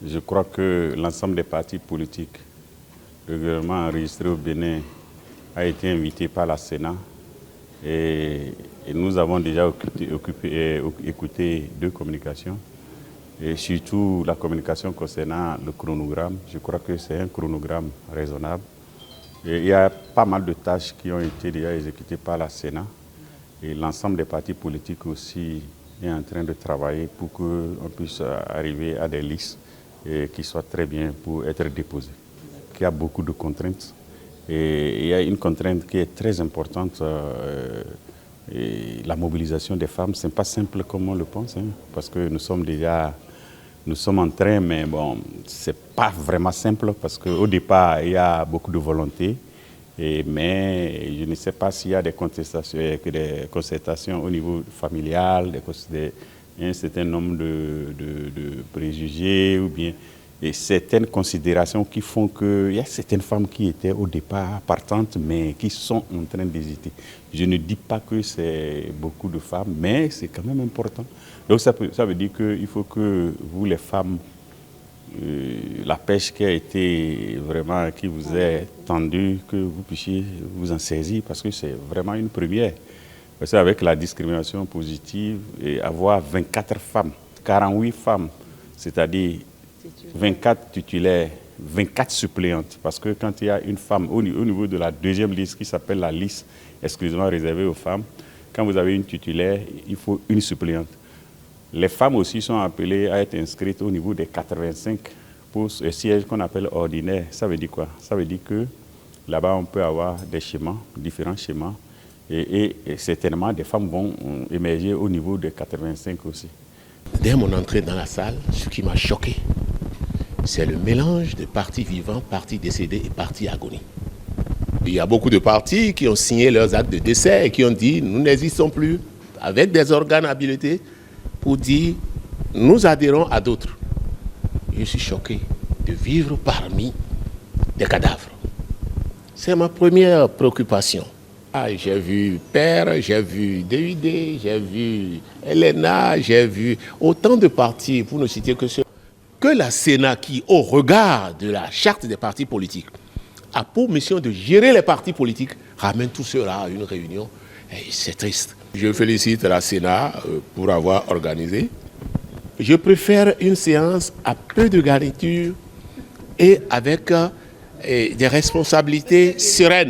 Je crois que l'ensemble des partis politiques régulièrement enregistrés au Bénin a été invité par la Sénat et nous avons déjà écouté deux communications et surtout la communication concernant le chronogramme. Je crois que c'est un chronogramme raisonnable. Et il y a pas mal de tâches qui ont été déjà exécutées par la Sénat et l'ensemble des partis politiques aussi est en train de travailler pour qu'on puisse arriver à des listes qui soient très bien pour être déposées. Il y a beaucoup de contraintes et il y a une contrainte qui est très importante, la mobilisation des femmes. Ce n'est pas simple comme on le pense, parce que nous sommes en train, mais bon, ce n'est pas vraiment simple parce qu'au départ, il y a beaucoup de volonté. Mais je ne sais pas s'il y a des concertations au niveau familial, un certain nombre de préjugés ou bien certaines considérations qui font qu'il y a certaines femmes qui étaient au départ partantes mais qui sont en train d'hésiter. Je ne dis pas que c'est beaucoup de femmes, mais c'est quand même important. Donc ça veut dire qu'il faut que vous les femmes, la pêche qui a été vraiment, qui vous est tendue, que vous puissiez vous en saisir parce que c'est vraiment une première. Parce qu'avec la discrimination positive, et avoir 24 femmes, 48 femmes, c'est-à-dire 24 titulaires, 24 suppléantes. Parce que quand il y a une femme au niveau de la deuxième liste qui s'appelle la liste exclusivement réservée aux femmes, quand vous avez une titulaire, il faut une suppléante. Les femmes aussi sont appelées à être inscrites au niveau des 85 postes et sièges qu'on appelle ordinaires. Ça veut dire quoi? Ça veut dire que là-bas, on peut avoir des schémas, différents schémas, et certainement des femmes vont émerger au niveau des 85 aussi. Dès mon entrée dans la salle, ce qui m'a choqué, c'est le mélange de partis vivants, partis décédés et partis agonie. Il y a beaucoup de partis qui ont signé leurs actes de décès et qui ont dit « nous n'existons plus » avec des organes habilités pour dire « nous adhérons à d'autres ». Je suis choqué de vivre parmi des cadavres. C'est ma première préoccupation. J'ai vu Père, j'ai vu DUD, j'ai vu Elena, j'ai vu autant de partis, pour ne citer que ceux. Que la Sénat, qui, au regard de la charte des partis politiques, a pour mission de gérer les partis politiques, ramène tout cela à une réunion. C'est triste. Je félicite la Sénat pour avoir organisé. Je préfère une séance à peu de garniture et avec des responsabilités sereines.